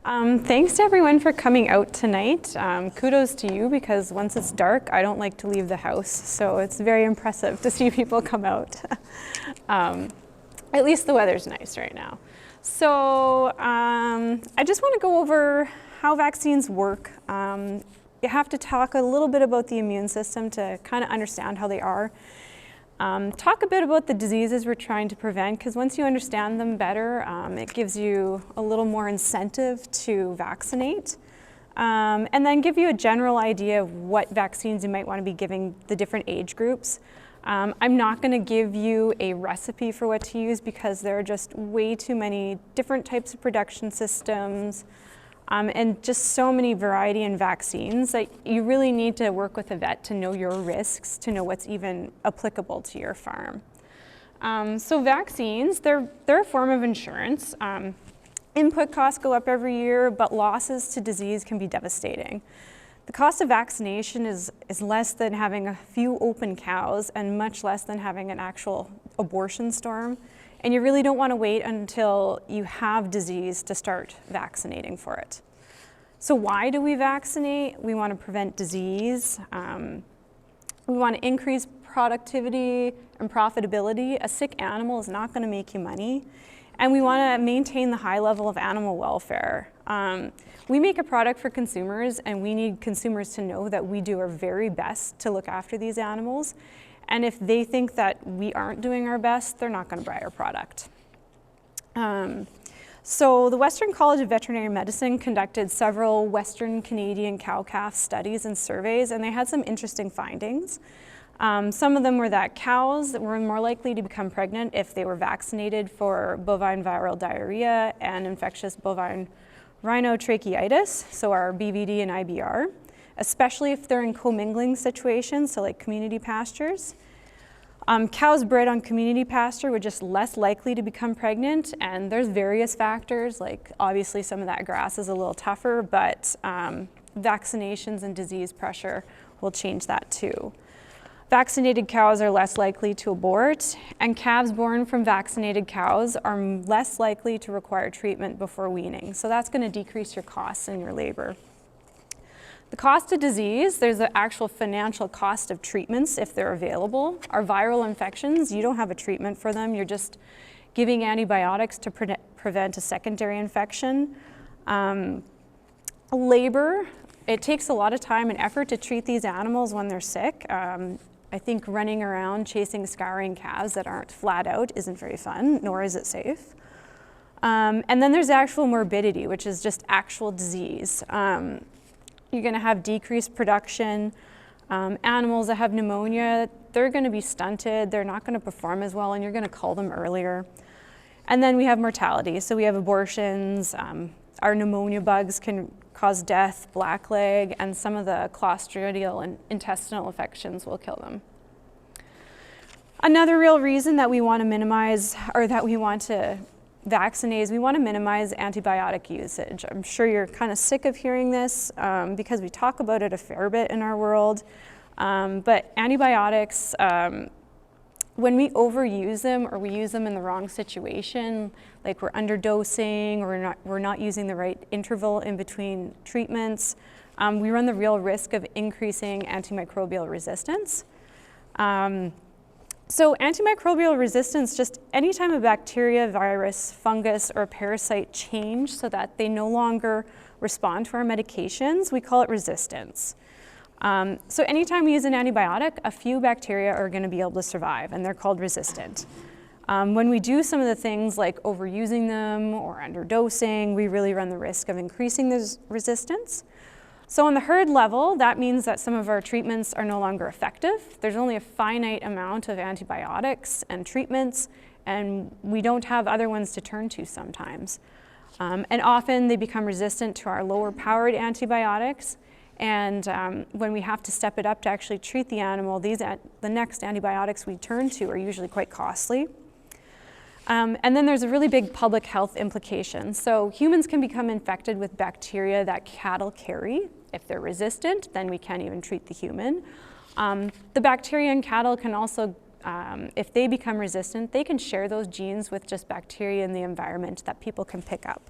Thanks to everyone for coming out tonight. Kudos to you, because once it's dark, I don't like to leave the house, so it's very impressive to see people come out. At least the weather's nice right now. So I just want to go over how vaccines work. You have to talk a little bit about the immune system to kind of understand how they are. Talk a bit about the diseases we're trying to prevent, because once you understand them better, it gives you a little more incentive to vaccinate. And then give you a general idea of what vaccines you might want to be giving the different age groups. I'm not going to give you a recipe for what to use, because there are just way too many different types of production systems. And just so many variety in vaccines that you really need to work with a vet to know your risks, to know what's even applicable to your farm. So vaccines, they're a form of insurance. Input costs go up every year, but losses to disease can be devastating. The cost of vaccination is less than having a few open cows and much less than having an actual abortion storm. And you really don't want to wait until you have disease to start vaccinating for it. So why do we vaccinate? We want to prevent disease. We want to increase productivity and profitability. A sick animal is not going to make you money. And we want to maintain the high level of animal welfare. We make a product for consumers, and we need consumers to know that we do our very best to look after these animals. And if they think that we aren't doing our best, they're not going to buy our product. So the Western College of Veterinary Medicine conducted several Western Canadian cow-calf studies and surveys, and they had some interesting findings. Some of them were that cows were more likely to become pregnant if they were vaccinated for bovine viral diarrhea and infectious bovine rhinotracheitis, so our BVD and IBR, especially if they're in commingling situations, so like community pastures. Cows bred on community pasture were just less likely to become pregnant, and there's various factors, like obviously some of that grass is a little tougher, but vaccinations and disease pressure will change that too. Vaccinated cows are less likely to abort, and calves born from vaccinated cows are less likely to require treatment before weaning, so that's going to decrease your costs and your labor. The cost of disease, there's the actual financial cost of treatments if they're available. Our viral infections, you don't have a treatment for them. You're just giving antibiotics to prevent a secondary infection. Labor, it takes a lot of time and effort to treat these animals when they're sick. I think running around chasing scouring calves that aren't flat out isn't very fun, nor is it safe. And then there's actual morbidity, which is just actual disease. You're going to have decreased production. Animals that have pneumonia, they're going to be stunted, they're not going to perform as well, and you're going to cull them earlier. And then we have mortality, so we have abortions, our pneumonia bugs can cause death, blackleg, and some of the clostridial and intestinal infections will kill them. Another real reason that we want to minimize, or that we want to vaccinate, is we want to minimize antibiotic usage. I'm sure you're kind of sick of hearing this because we talk about it a fair bit in our world. But antibiotics, when we overuse them or we use them in the wrong situation, like we're underdosing or we're not using the right interval in between treatments, we run the real risk of increasing antimicrobial resistance. So antimicrobial resistance, just anytime a bacteria, virus, fungus, or parasite change so that they no longer respond to our medications, we call it resistance. So anytime we use an antibiotic, a few bacteria are going to be able to survive, and they're called resistant. When we do some of the things like overusing them or underdosing, we really run the risk of increasing this resistance. So on the herd level, that means that some of our treatments are no longer effective. There's only a finite amount of antibiotics and treatments, and we don't have other ones to turn to sometimes. And often they become resistant to our lower powered antibiotics. And when we have to step it up to actually treat the animal, the next antibiotics we turn to are usually quite costly. And then there's a really big public health implication. So humans can become infected with bacteria that cattle carry. If they're resistant, then we can't even treat the human. The bacteria in cattle can also, if they become resistant, they can share those genes with just bacteria in the environment that people can pick up.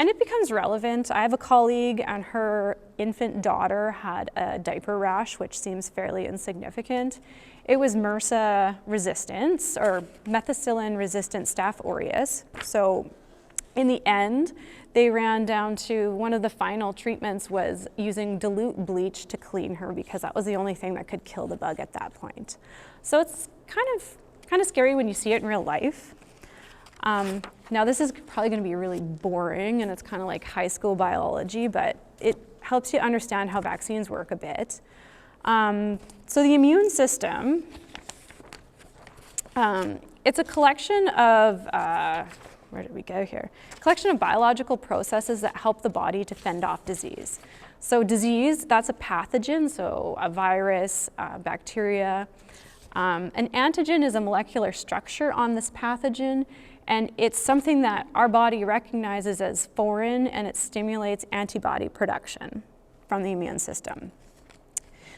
And it becomes relevant. I have a colleague and her infant daughter had a diaper rash, which seems fairly insignificant. It was MRSA resistance, or methicillin-resistant Staph aureus. So in the end, they ran down to one of the final treatments was using dilute bleach to clean her because that was the only thing that could kill the bug at that point. So it's kind of scary when you see it in real life. Now this is probably going to be really boring and it's kind of like high school biology, but it helps you understand how vaccines work a bit. So the immune system, it's a collection of, where did we go here? Collection of biological processes that help the body to fend off disease. So disease, that's a pathogen, so a virus, bacteria. An antigen is a molecular structure on this pathogen, and it's something that our body recognizes as foreign, and it stimulates antibody production from the immune system.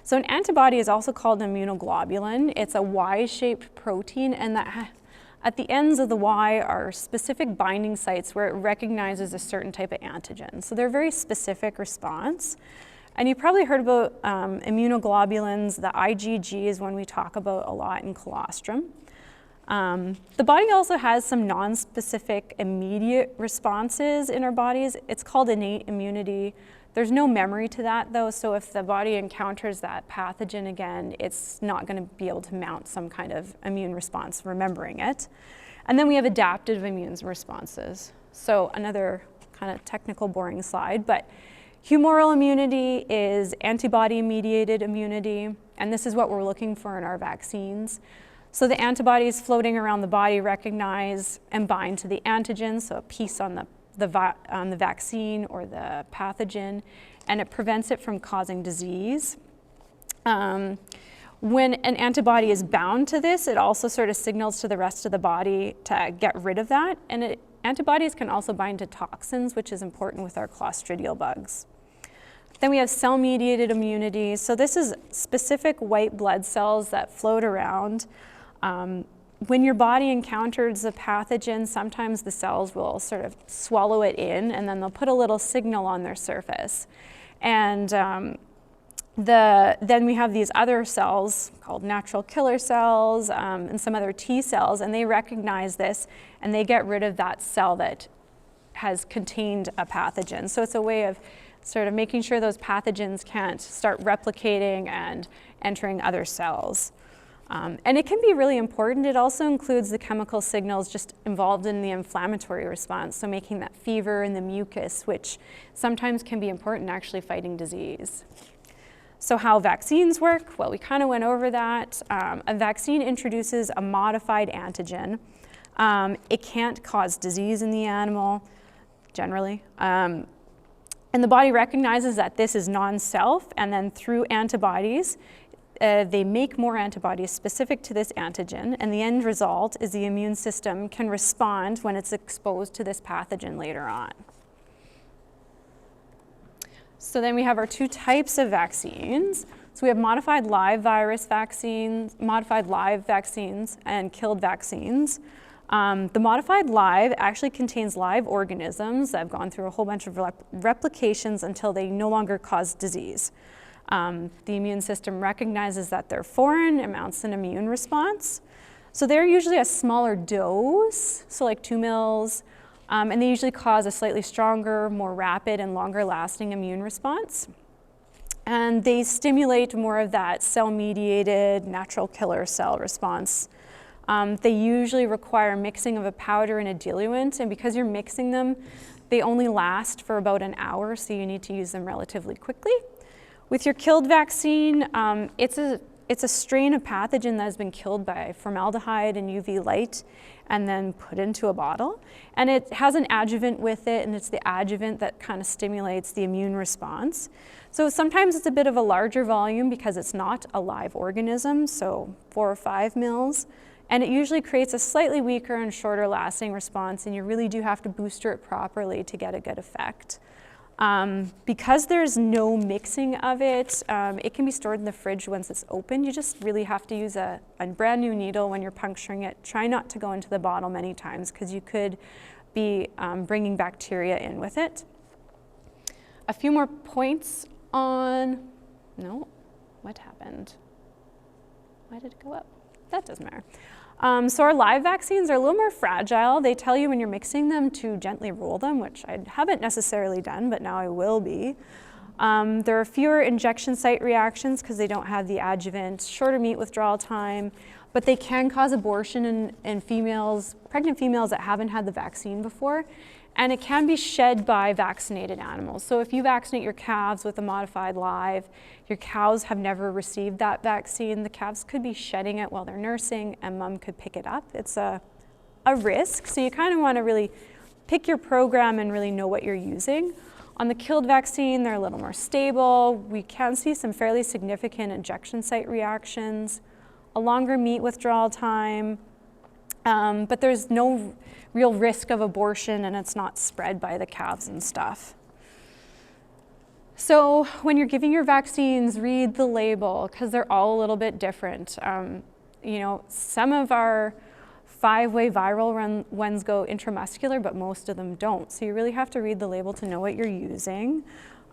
So an antibody is also called an immunoglobulin. It's a Y-shaped protein, and that at the ends of the Y are specific binding sites where it recognizes a certain type of antigen. So they're a very specific response. And you probably heard about immunoglobulins. The IgG is one we talk about a lot in colostrum. The body also has some non-specific immediate responses in our bodies. It's called innate immunity. There's no memory to that though, so if the body encounters that pathogen again, it's not going to be able to mount some kind of immune response remembering it. And then we have adaptive immune responses. So another kind of technical boring slide, but humoral immunity is antibody-mediated immunity, and this is what we're looking for in our vaccines. So the antibodies floating around the body recognize and bind to the antigen, so a piece on the vaccine or the pathogen, and it prevents it from causing disease. When an antibody is bound to this, it also sort of signals to the rest of the body to get rid of that, and antibodies can also bind to toxins, which is important with our Clostridial bugs. Then we have cell-mediated immunity. So this is specific white blood cells that float around. When your body encounters a pathogen, sometimes the cells will sort of swallow it in, and then they'll put a little signal on their surface. And then we have these other cells called natural killer cells and some other T cells, and they recognize this, and they get rid of that cell that has contained a pathogen. So it's a way of sort of making sure those pathogens can't start replicating and entering other cells. And it can be really important. It also includes the chemical signals just involved in the inflammatory response, so making that fever and the mucus, which sometimes can be important in actually fighting disease. So how vaccines work? Well, we kind of went over that. A vaccine introduces a modified antigen. It can't cause disease in the animal, generally. And the body recognizes that this is non-self, and then through antibodies, they make more antibodies specific to this antigen, and the end result is the immune system can respond when it's exposed to this pathogen later on. So then we have our two types of vaccines. So we have modified live virus vaccines, modified live vaccines, and killed vaccines. The modified live actually contains live organisms that have gone through a whole bunch of replications until they no longer cause disease. The immune system recognizes that they're foreign and mounts an immune response. So they're usually a smaller dose, so like 2 mils, and they usually cause a slightly stronger, more rapid, and longer lasting immune response. And they stimulate more of that cell-mediated natural killer cell response. They usually require mixing of a powder and a diluent, and because you're mixing them, they only last for about an hour, so you need to use them relatively quickly. With your killed vaccine, it's a strain of pathogen that has been killed by formaldehyde and UV light and then put into a bottle. And it has an adjuvant with it, and it's the adjuvant that kind of stimulates the immune response. So sometimes it's a bit of a larger volume because it's not a live organism, so 4 or 5 mils. And it usually creates a slightly weaker and shorter lasting response, and you really do have to booster it properly to get a good effect. Because there's no mixing of it, it can be stored in the fridge once it's open. You just really have to use a brand new needle when you're puncturing it. Try not to go into the bottle many times because you could be bringing bacteria in with it. A few more points on, no, what happened? Why did it go up? That doesn't matter. So our live vaccines are a little more fragile. They tell you when you're mixing them to gently roll them, which I haven't necessarily done, but now I will be. There are fewer injection site reactions because they don't have the adjuvant, shorter meat withdrawal time, but they can cause abortion in females, pregnant females that haven't had the vaccine before. And it can be shed by vaccinated animals. So if you vaccinate your calves with a modified live, your cows have never received that vaccine, the calves could be shedding it while they're nursing and mom could pick it up. It's a risk, so you kind of want to really pick your program and really know what you're using. On the killed vaccine, they're a little more stable. We can see some fairly significant injection site reactions, a longer meat withdrawal time, but there's no real risk of abortion and it's not spread by the calves and stuff. So when you're giving your vaccines, read the label because they're all a little bit different. You know, some of our 5-way viral ones go intramuscular, but most of them don't. So you really have to read the label to know what you're using.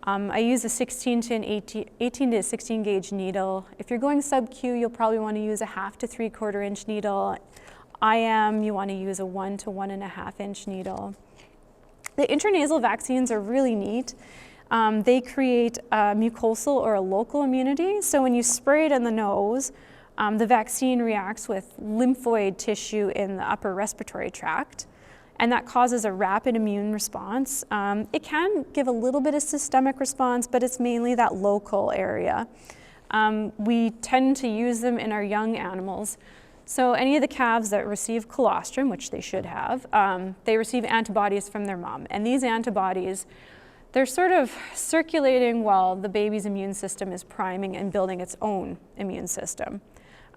I use a 18 to 16 gauge needle. If you're going sub-Q, you'll probably want to use a 1/2 to 3/4 inch needle. IM, you want to use a 1 to 1.5 inch needle. The intranasal vaccines are really neat. They create a mucosal or a local immunity. So when you spray it in the nose, the vaccine reacts with lymphoid tissue in the upper respiratory tract, and that causes a rapid immune response. It can give a little bit of systemic response, but it's mainly that local area. We tend to use them in our young animals. So any of the calves that receive colostrum, which they should have, they receive antibodies from their mom. And these antibodies, they're sort of circulating while the baby's immune system is priming and building its own immune system.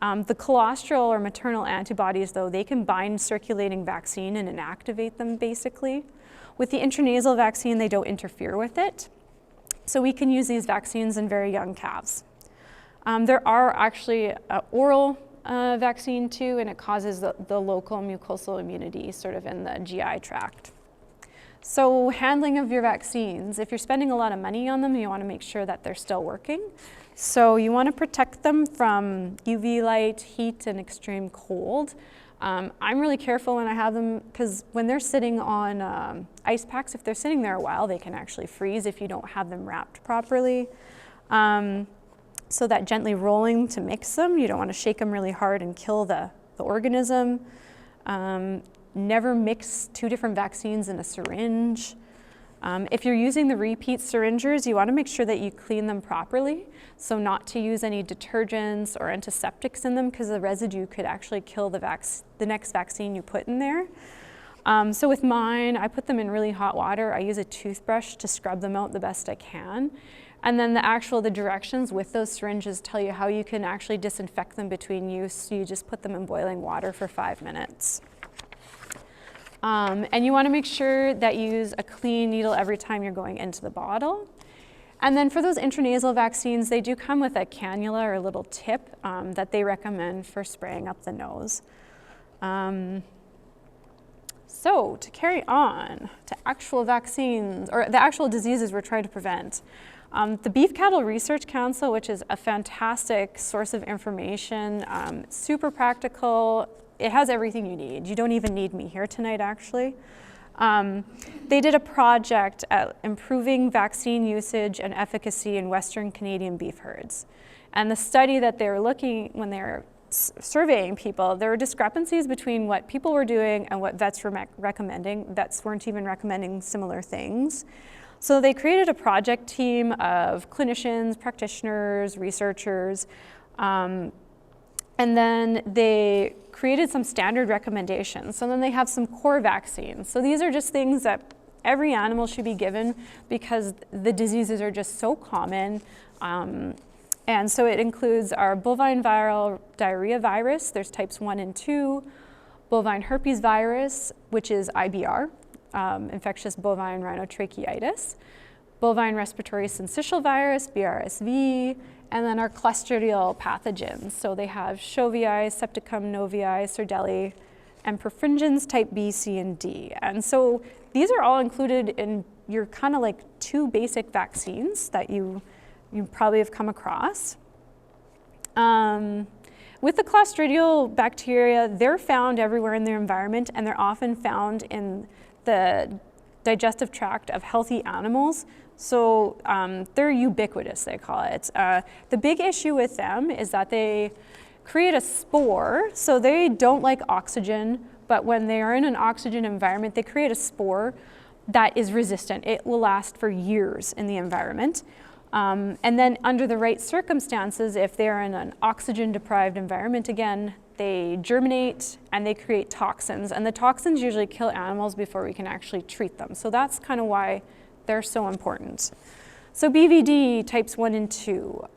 The colostral or maternal antibodies, though, they can bind circulating vaccine and inactivate them, basically. With the intranasal vaccine, they don't interfere with it. So we can use these vaccines in very young calves. There are actually oral vaccine too, and it causes the local mucosal immunity sort of in the GI tract. So handling of your vaccines, if you're spending a lot of money on them, you want to make sure that they're still working. So you want to protect them from UV light, heat, and extreme cold. I'm really careful when I have them because when they're sitting on ice packs, if they're sitting there a while, they can actually freeze if you don't have them wrapped properly. So that gently rolling to mix them, you don't want to shake them really hard and kill the organism. Never mix 2 different vaccines in a syringe. If you're using the repeat syringers, you want to make sure that you clean them properly. So not to use any detergents or antiseptics in them because the residue could actually kill the next vaccine you put in there. So with mine, I put them in really hot water. I use a toothbrush to scrub them out the best I can. And then the directions with those syringes tell you how you can actually disinfect them between use. So you just put them in boiling water for 5 minutes. And you want to make sure that you use a clean needle every time you're going into the bottle. And then for those intranasal vaccines, they do come with a cannula or a little tip that they recommend for spraying up the nose. So to carry on to actual vaccines, or the actual diseases we're trying to prevent. The Beef Cattle Research Council, which is a fantastic source of information, super practical. It has everything you need. You don't even need me here tonight, actually. They did a project at improving vaccine usage and efficacy in Western Canadian beef herds. And the study that they were looking, when they were surveying people, there were discrepancies between what people were doing and what vets were recommending. Vets weren't even recommending similar things. So they created a project team of clinicians, practitioners, researchers, and then they created some standard recommendations. So then they have some core vaccines. So these are just things that every animal should be given because the diseases are just so common. And so it includes our bovine viral diarrhea virus. There's types 1 and 2, bovine herpes virus, which is IBR, infectious bovine rhinotracheitis, bovine respiratory syncytial virus, BRSV, and then our clostridial pathogens. So they have Chovii, Septicum novii, Sordelli, and perfringens type B, C, and D. And so these are all included in your kind of like 2 basic vaccines that you probably have come across. With the Clostridial bacteria, they're found everywhere in their environment, and they're often found in the digestive tract of healthy animals. So they're ubiquitous, they call it. The big issue with them is that they create a spore, so they don't like oxygen, but when they are in an oxygen environment, they create a spore that is resistant. It will last for years in the environment. And then under the right circumstances, if they're in an oxygen-deprived environment, again, they germinate and they create toxins. And the toxins usually kill animals before we can actually treat them. So that's kind of why they're so important. So BVD types 1 and 2.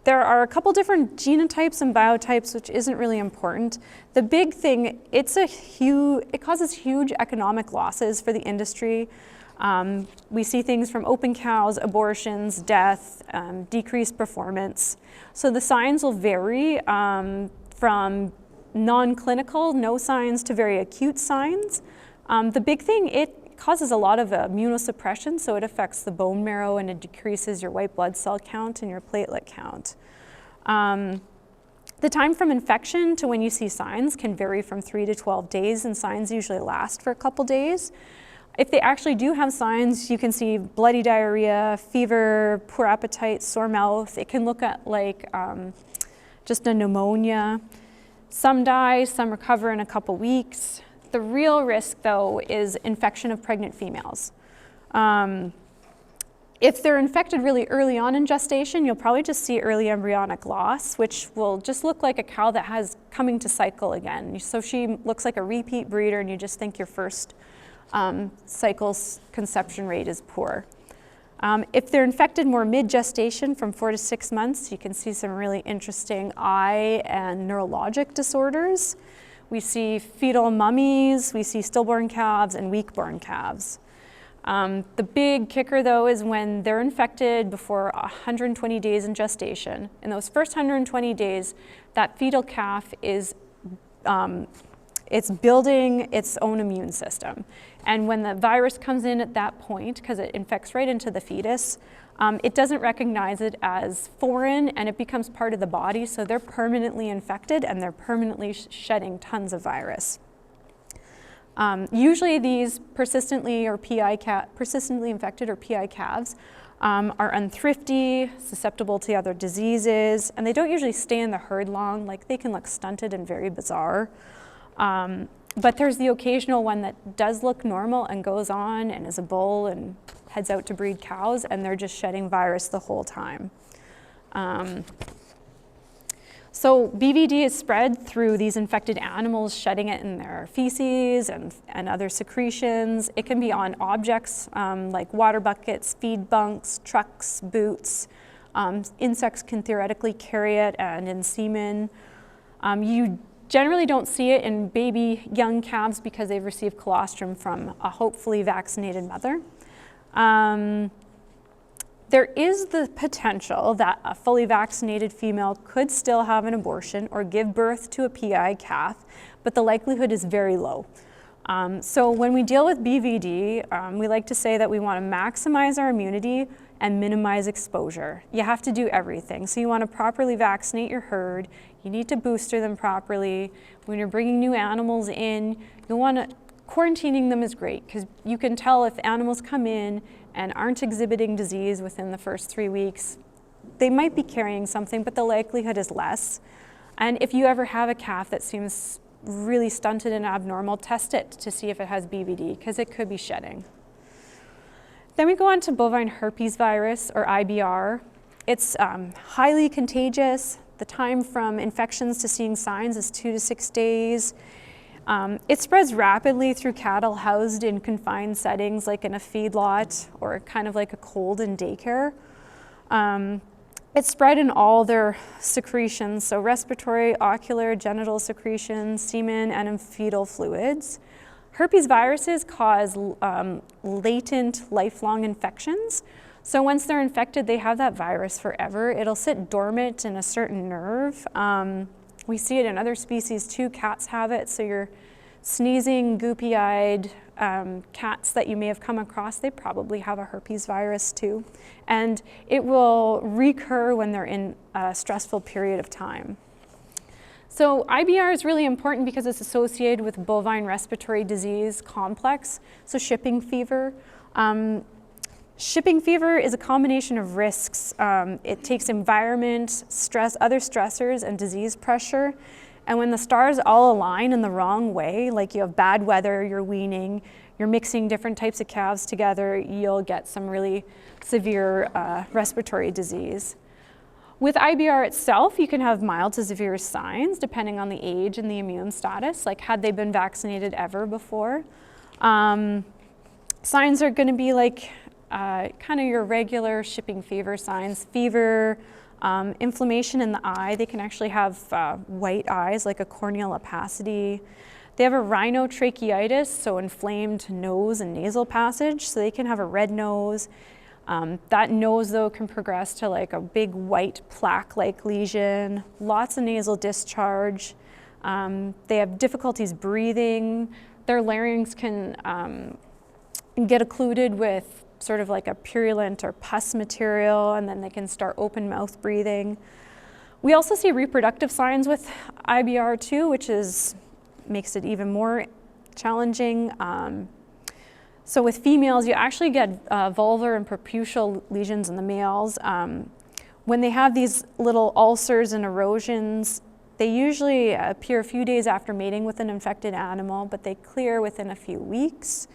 There are a couple different genotypes and biotypes, which isn't really important. The big thing, it causes huge economic losses for the industry. We see things from open cows, abortions, death, decreased performance. So the signs will vary from non-clinical, no signs, to very acute signs. The big thing, it causes a lot of immunosuppression, so it affects the bone marrow and it decreases your white blood cell count and your platelet count. The time from infection to when you see signs can vary from 3 to 12 days, and signs usually last for a couple days. If they actually do have signs, you can see bloody diarrhea, fever, poor appetite, sore mouth. It can look at like just a pneumonia. Some die, some recover in a couple weeks. The real risk, though, is infection of pregnant females. If they're infected really early on in gestation, you'll probably just see early embryonic loss, which will just look like a cow that has coming to cycle again. So she looks like a repeat breeder, and you just think your first cycle's conception rate is poor. If they're infected more mid-gestation from 4 to 6 months, you can see some really interesting eye and neurologic disorders. We see fetal mummies, we see stillborn calves, and weak-born calves. The big kicker, though, is when they're infected before 120 days in gestation. In those first 120 days, that fetal calf is it's building its own immune system. And when the virus comes in at that point, because it infects right into the fetus, it doesn't recognize it as foreign, and it becomes part of the body, so they're permanently infected and they're permanently shedding tons of virus. Usually these persistently infected or PI calves are unthrifty, susceptible to other diseases, and they don't usually stay in the herd long. Like, they can look stunted and very bizarre. But there's the occasional one that does look normal and goes on and is a bull and heads out to breed cows, and they're just shedding virus the whole time. So BVD is spread through these infected animals shedding it in their feces and other secretions. It can be on objects like water buckets, feed bunks, trucks, boots. Insects can theoretically carry it, and in semen. You generally don't see it in baby young calves because they've received colostrum from a hopefully vaccinated mother. There is the potential that a fully vaccinated female could still have an abortion or give birth to a PI calf, but the likelihood is very low. So when we deal with BVD, we like to say that we want to maximize our immunity and minimize exposure. You have to do everything. So you want to properly vaccinate your herd. You need to booster them properly. When you're bringing new animals in, you'll want to, quarantining them is great, because you can tell if animals come in and aren't exhibiting disease within the first 3 weeks, they might be carrying something, but the likelihood is less. And if you ever have a calf that seems really stunted and abnormal, test it to see if it has BVD, because it could be shedding. Then we go on to bovine herpes virus, or IBR. It's highly contagious. The time from infections to seeing signs is 2 to 6 days. It spreads rapidly through cattle housed in confined settings, like in a feedlot or kind of like a cold in daycare. It's spread in all their secretions, so respiratory, ocular, genital secretions, semen, and in fetal fluids. Herpes viruses cause latent, lifelong infections. So once they're infected, they have that virus forever. It'll sit dormant in a certain nerve. We see it in other species too. Cats have it. So your sneezing, goopy-eyed cats that you may have come across, they probably have a herpes virus too. And it will recur when they're in a stressful period of time. So IBR is really important because it's associated with bovine respiratory disease complex, so shipping fever. Shipping fever is a combination of risks. It takes environment, stress, other stressors, and disease pressure. And when the stars all align in the wrong way, like you have bad weather, you're weaning, you're mixing different types of calves together, you'll get some really severe respiratory disease. With IBR itself, you can have mild to severe signs depending on the age and the immune status, like had they been vaccinated ever before. Signs are going to be like kind of your regular shipping fever signs, fever, inflammation in the eye. They can actually have white eyes, like a corneal opacity. They have a rhinotracheitis, so inflamed nose and nasal passage, so they can have a red nose. That nose, though, can progress to like a big white plaque-like lesion, lots of nasal discharge. They have difficulties breathing. Their larynx can get occluded with sort of like a purulent or pus material, and then they can start open mouth breathing. We also see reproductive signs with IBR too, which makes it even more challenging. So with females, you actually get vulvar and preputial lesions in the males. When they have these little ulcers and erosions, they usually appear a few days after mating with an infected animal, but they clear within a few weeks.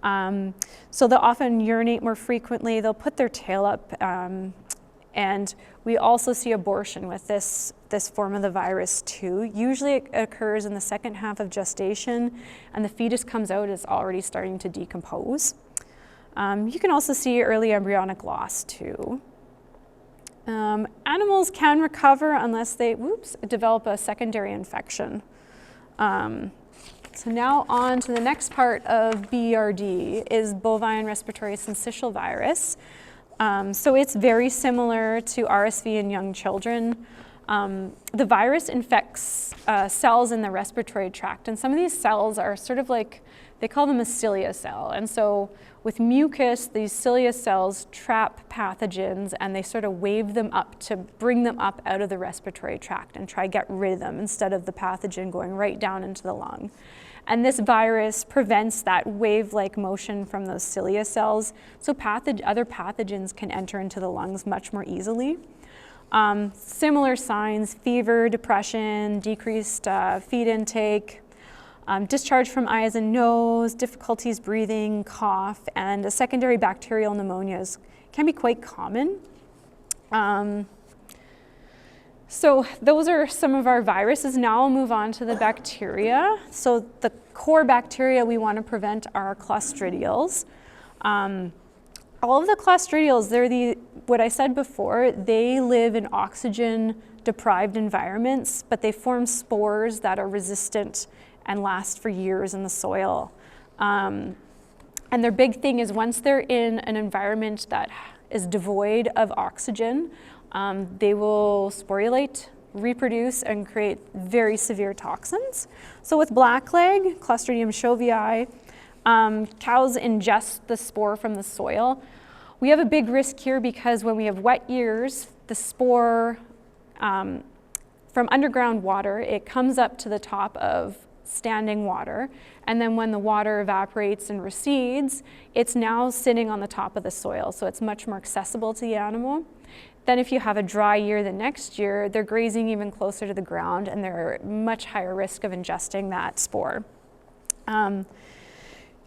So they'll often urinate more frequently, they'll put their tail up, and we also see abortion with this form of the virus too. Usually it occurs in the second half of gestation, and the fetus comes out as already starting to decompose. You can also see early embryonic loss too. Animals can recover unless they, develop a secondary infection. So now on to the next part of BRD is bovine respiratory syncytial virus. So it's very similar to RSV in young children. The virus infects cells in the respiratory tract, and some of these cells are sort of like, they call them a cilia cell. And so with mucus, these cilia cells trap pathogens and they sort of wave them up to bring them up out of the respiratory tract and try to get rid of them instead of the pathogen going right down into the lung. And this virus prevents that wave-like motion from those cilia cells, so other pathogens can enter into the lungs much more easily. Similar signs: fever, depression, decreased feed intake, discharge from eyes and nose, difficulties breathing, cough, and a secondary bacterial pneumonias can be quite common. So those are some of our viruses. Now I'll move on to the bacteria. So the core bacteria we want to prevent are clostridials. All of the clostridials, they're what I said before, they live in oxygen-deprived environments, but they form spores that are resistant and last for years in the soil. And their big thing is once they're in an environment that is devoid of oxygen, they will sporulate, reproduce, and create very severe toxins. So with blackleg, Clostridium shoviae, cows ingest the spore from the soil. We have a big risk here because when we have wet years, the spore from underground water, it comes up to the top of standing water, and then when the water evaporates and recedes, it's now sitting on the top of the soil, so it's much more accessible to the animal. Then if you have a dry year the next year, they're grazing even closer to the ground and they're much higher risk of ingesting that spore.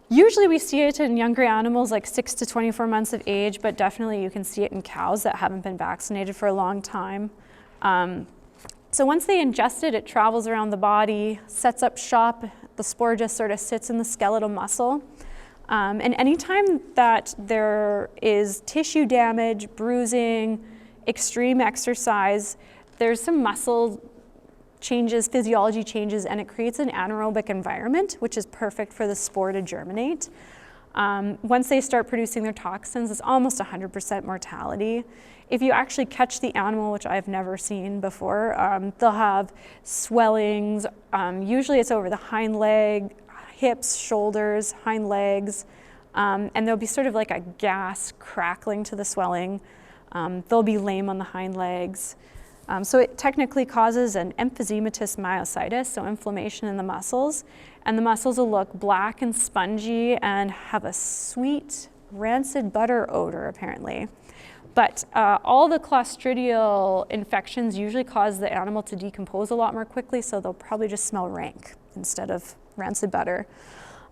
Usually we see it in younger animals like 6 to 24 months of age, but definitely you can see it in cows that haven't been vaccinated for a long time. So once they ingest it, it travels around the body, sets up shop. The spore just sort of sits in the skeletal muscle. And anytime that there is tissue damage, bruising, extreme exercise, there's some muscle changes, physiology changes, and it creates an anaerobic environment, which is perfect for the spore to germinate. Once they start producing their toxins, it's almost 100% mortality. If you actually catch the animal, which I've never seen before, they'll have swellings. Usually it's over the hind leg, hips, shoulders, hind legs, and there'll be sort of like a gas crackling to the swelling. They'll be lame on the hind legs. So it technically causes an emphysematous myositis, so inflammation in the muscles, and the muscles will look black and spongy and have a sweet, rancid butter odor, apparently. But all the clostridial infections usually cause the animal to decompose a lot more quickly, so they'll probably just smell rank instead of rancid butter.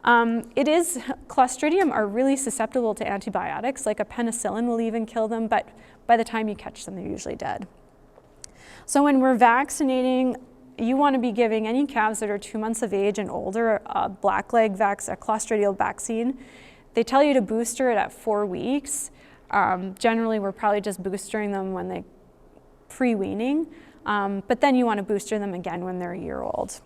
Clostridium are really susceptible to antibiotics, like a penicillin will even kill them, but by the time you catch them, they're usually dead. So when we're vaccinating, you want to be giving any calves that are 2 months of age and older a blackleg vaccine, a clostridial vaccine. They tell you to booster it at 4 weeks. Generally, we're probably just boostering them when they pre-weaning, but then you want to booster them again when they're a year old.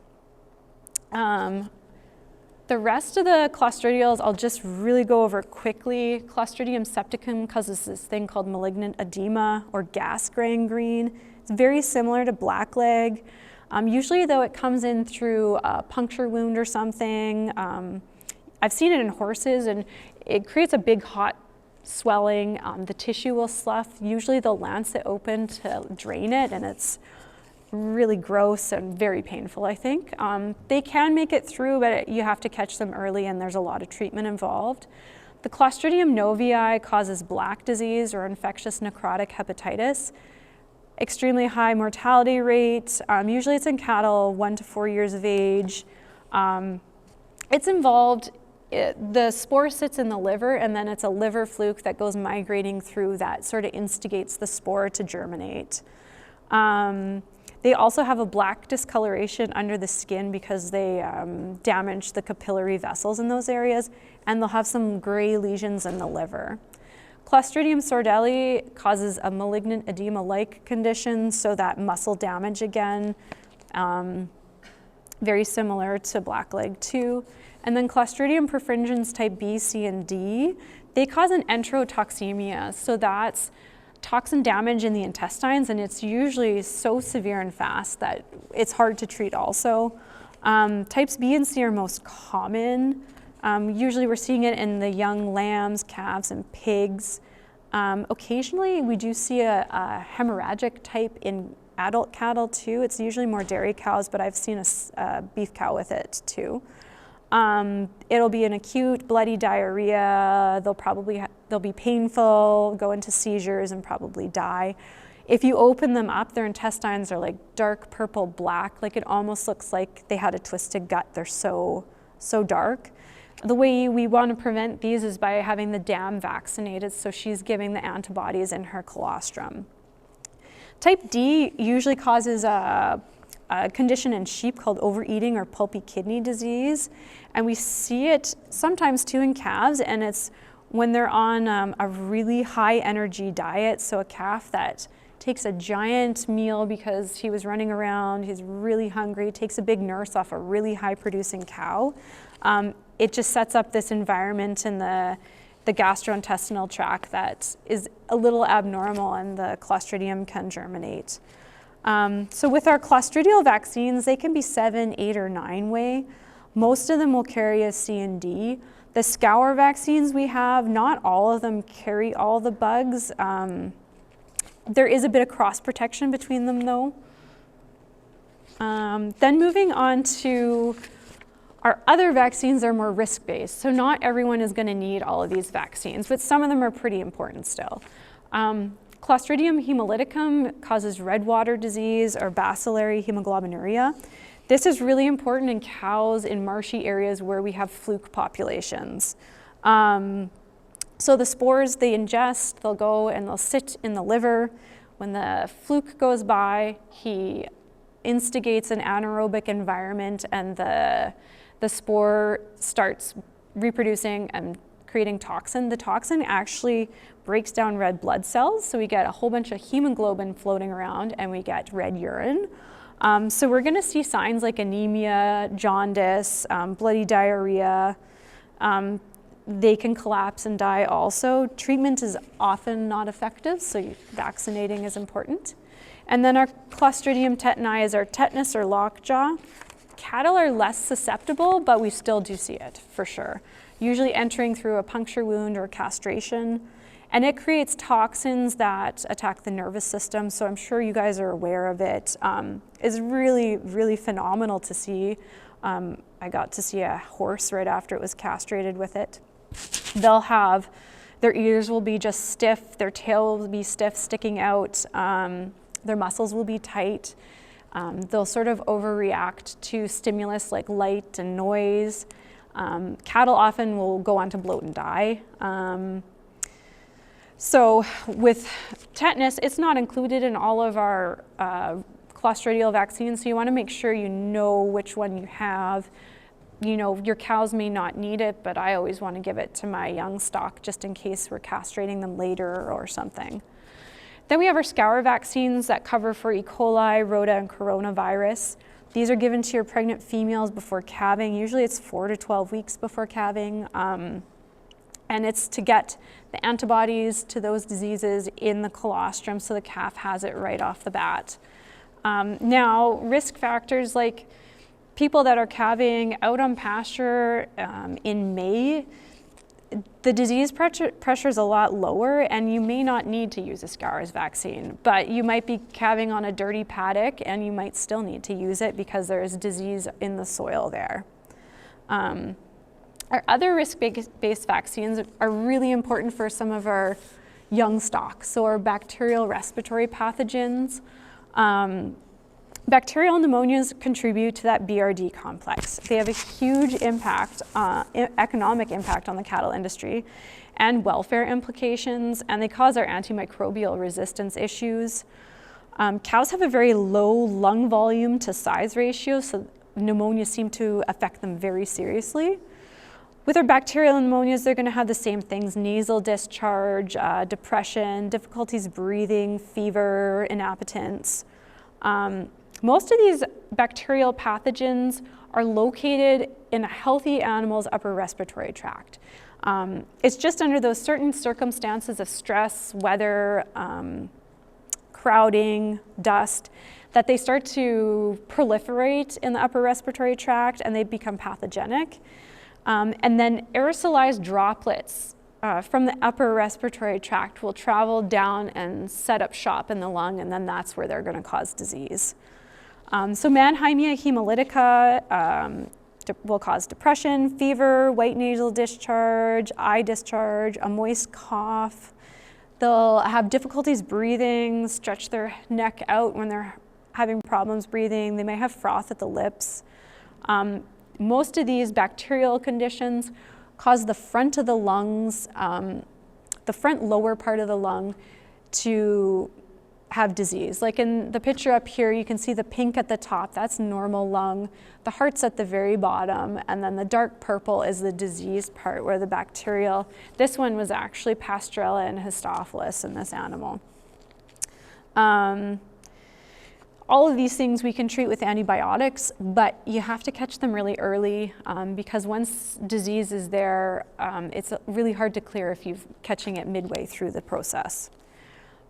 The rest of the clostridials, I'll just really go over quickly. Clostridium septicum causes this thing called malignant edema or gas gangrene. It's very similar to blackleg. Usually, though, it comes in through a puncture wound or something. I've seen it in horses, and it creates a big hot swelling. The tissue will slough. Usually, they'll lance it open to drain it, and it's really gross and very painful, I think. They can make it through, but you have to catch them early, and there's a lot of treatment involved. The Clostridium novii causes black disease or infectious necrotic hepatitis. Extremely high mortality rate. Usually it's in cattle 1 to 4 years of age. It's involved, the spore sits in the liver, and then it's a liver fluke that goes migrating through that sort of instigates the spore to germinate. They also have a black discoloration under the skin because they damage the capillary vessels in those areas, and they'll have some gray lesions in the liver. Clostridium sordelli causes a malignant edema-like condition, so that muscle damage again, very similar to blackleg too. And then Clostridium perfringens type B, C, and D, they cause an enterotoxemia, so that's toxin damage in the intestines, and it's usually so severe and fast that it's hard to treat also. Types B and C are most common. Usually we're seeing it in the young lambs, calves, and pigs. Occasionally we do see a hemorrhagic type in adult cattle too. It's usually more dairy cows, but I've seen a beef cow with it too. It'll be an acute bloody diarrhea. They'll be painful, go into seizures, and probably die. If you open them up, their intestines are like dark purple black, like it almost looks like they had a twisted gut. They're so dark. The way we want to prevent these is by having the dam vaccinated, so she's giving the antibodies in her colostrum. Type D usually causes a condition in sheep called overeating or pulpy kidney disease, and we see it sometimes too in calves, and it's when they're on a really high energy diet. So a calf that takes a giant meal because he was running around, he's really hungry, takes a big nurse off a really high producing cow. It just sets up this environment in the gastrointestinal tract that is a little abnormal, and the Clostridium can germinate. So with our clostridial vaccines, they can be 7, 8, or 9 way. Most of them will carry a C and D. The scour vaccines we have, not all of them carry all the bugs. There is a bit of cross protection between them though. Then moving on to our other vaccines are more risk-based. So not everyone is going to need all of these vaccines, but some of them are pretty important still. Clostridium hemolyticum causes red water disease or bacillary hemoglobinuria. This is really important in cows in marshy areas where we have fluke populations. So the spores they ingest, they'll go and they'll sit in the liver. When the fluke goes by, he instigates an anaerobic environment, and the spore starts reproducing and creating toxin. The toxin actually breaks down red blood cells, so we get a whole bunch of hemoglobin floating around, and we get red urine. So we're going to see signs like anemia, jaundice, bloody diarrhea. they can collapse and die also. Treatment is often not effective, so vaccinating is important. And then our Clostridium tetani is our tetanus or lockjaw. Cattle are less susceptible, but we still do see it for sure. Usually entering through a puncture wound or castration. And it creates toxins that attack the nervous system, so I'm sure you guys are aware of it. It's really, really phenomenal to see. I got to see a horse right after it was castrated with it. They'll have, their ears will be just stiff, their tail will be stiff, sticking out, their muscles will be tight. They'll sort of overreact to stimulus like light and noise. Cattle often will go on to bloat and die. So with tetanus, it's not included in all of our clostridial vaccines, so you want to make sure you know which one you have. You know, your cows may not need it, but I always want to give it to my young stock just in case we're castrating them later or something. Then we have our scour vaccines that cover for E. coli, rota, and coronavirus. These are given to your pregnant females before calving. Usually it's 4 to 12 weeks before calving. And it's to get the antibodies to those diseases in the colostrum so the calf has it right off the bat. Now, risk factors like people that are calving out on pasture in May, the disease pressure is a lot lower and you may not need to use a scours vaccine, but you might be calving on a dirty paddock and you might still need to use it because there is disease in the soil there. Our other risk-based vaccines are really important for some of our young stock. So our bacterial respiratory pathogens. Bacterial pneumonias contribute to that BRD complex. They have a huge impact, economic impact on the cattle industry and welfare implications, and they cause our antimicrobial resistance issues. Cows have a very low lung volume to size ratio, so pneumonias seem to affect them very seriously. With our bacterial pneumonias, they're going to have the same things: nasal discharge, depression, difficulties breathing, fever, inappetence. Most of these bacterial pathogens are located in a healthy animal's upper respiratory tract. It's just under those certain circumstances of stress, weather, crowding, dust, that they start to proliferate in the upper respiratory tract and they become pathogenic. And then aerosolized droplets from the upper respiratory tract will travel down and set up shop in the lung, and then that's where they're going to cause disease. So Mannheimia hemolytica will cause depression, fever, white nasal discharge, eye discharge, a moist cough. They'll have difficulties breathing, stretch their neck out when they're having problems breathing. They may have froth at the lips. Most of these bacterial conditions cause the front of the lungs, the front lower part of the lung, to have disease. Like in the picture up here, you can see the pink at the top, that's normal lung. The heart's at the very bottom, and then the dark purple is the diseased part where the bacterial, this one was actually Pasteurella and Histophilus in this animal. All of these things we can treat with antibiotics, but you have to catch them really early because once disease is there, it's really hard to clear if you're catching it midway through the process.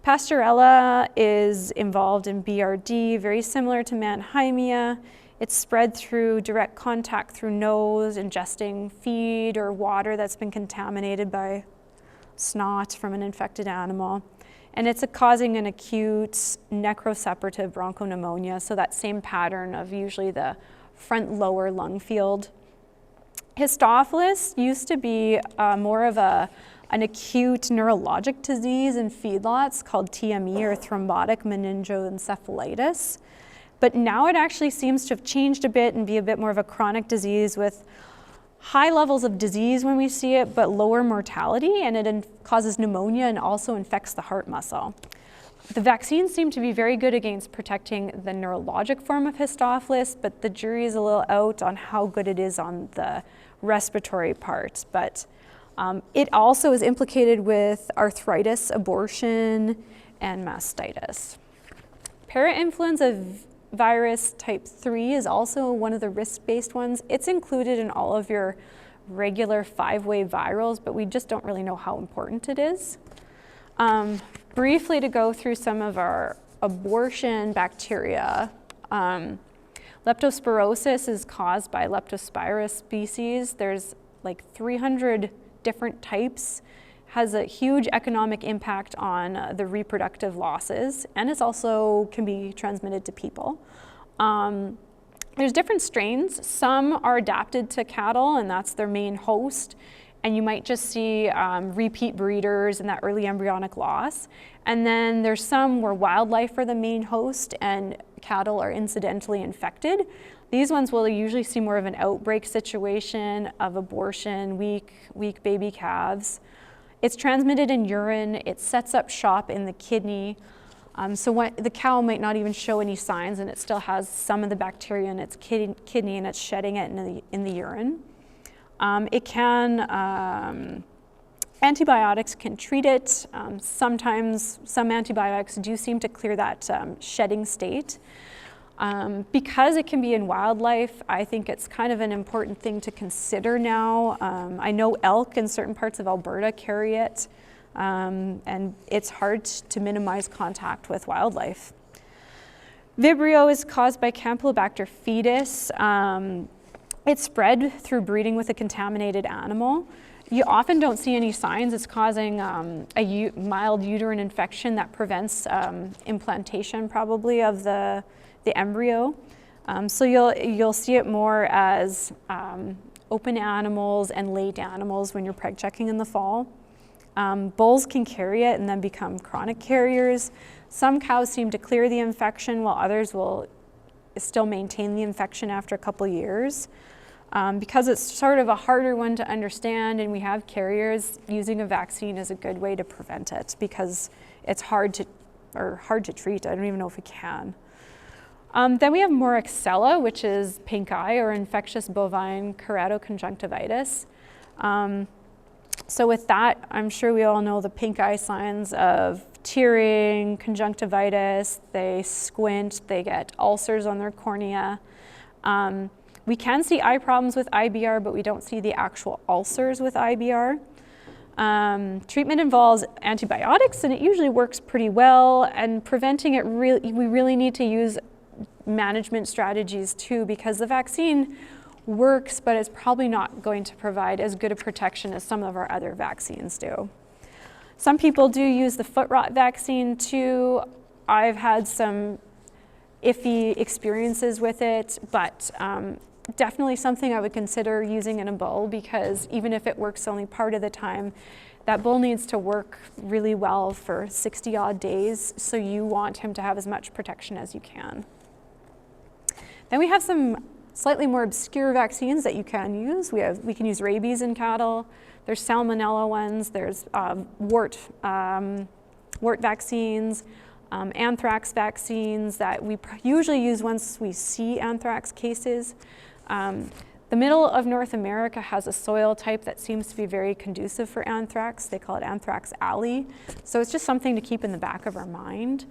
Pasteurella is involved in BRD, very similar to Mannheimia. It's spread through direct contact through nose, ingesting feed or water that's been contaminated by snot from an infected animal. And it's causing an acute necroseparative bronchopneumonia, so that same pattern of usually the front lower lung field. Histophilus used to be more of an acute neurologic disease in feedlots called TME, or thrombotic meningoencephalitis. But now it actually seems to have changed a bit and be a bit more of a chronic disease with high levels of disease when we see it, but lower mortality, and it causes pneumonia and also infects the heart muscle. The vaccines seem to be very good against protecting the neurologic form of Histophilus, but the jury is a little out on how good it is on the respiratory part. But it also is implicated with arthritis, abortion, and mastitis. Parainfluenza virus type 3 is also one of the risk-based ones. It's included in all of your regular 5-way virals, but we just don't really know how important it is. Briefly, to go through some of our abortion bacteria, leptospirosis is caused by Leptospira species. There's like 300 different types, has a huge economic impact on the reproductive losses, and it also can be transmitted to people. There's different strains. Some are adapted to cattle, and that's their main host. And you might just see repeat breeders and that early embryonic loss. And then there's some where wildlife are the main host and cattle are incidentally infected. These ones will usually see more of an outbreak situation of abortion, weak baby calves. It's transmitted in urine. It sets up shop in the kidney. So the cow might not even show any signs, and it still has some of the bacteria in its kidney, and it's shedding it in the urine. Antibiotics can treat it. Sometimes some antibiotics do seem to clear that shedding state. Because it can be in wildlife, I think it's kind of an important thing to consider now. I know elk in certain parts of Alberta carry it, and it's hard to minimize contact with wildlife. Vibrio is caused by Campylobacter fetus. It's spread through breeding with a contaminated animal. You often don't see any signs. It's causing a mild uterine infection that prevents implantation probably of the embryo. So you'll see it more as open animals and late animals when you're preg checking in the fall. Bulls can carry it and then become chronic carriers. Some cows seem to clear the infection while others will still maintain the infection after a couple years. Because it's sort of a harder one to understand and we have carriers, using a vaccine is a good way to prevent it because it's hard to treat. I don't even know if we can. Then we have Moraxella, which is pink eye or infectious bovine keratoconjunctivitis. So with that, I'm sure we all know the pink eye signs of tearing, conjunctivitis, they squint, they get ulcers on their cornea. We can see eye problems with IBR, but we don't see the actual ulcers with IBR. Treatment involves antibiotics, and it usually works pretty well. And preventing it, we really need to use management strategies too, because the vaccine works, but it's probably not going to provide as good a protection as some of our other vaccines do. Some people do use the foot rot vaccine too. I've had some iffy experiences with it, but definitely something I would consider using in a bull, because even if it works only part of the time, that bull needs to work really well for 60 odd days, so you want him to have as much protection as you can. Then we have some slightly more obscure vaccines that you can use. We can use rabies in cattle. There's salmonella ones. There's wart vaccines, anthrax vaccines that we usually use once we see anthrax cases. The middle of North America has a soil type that seems to be very conducive for anthrax. They call it Anthrax Alley. So it's just something to keep in the back of our mind.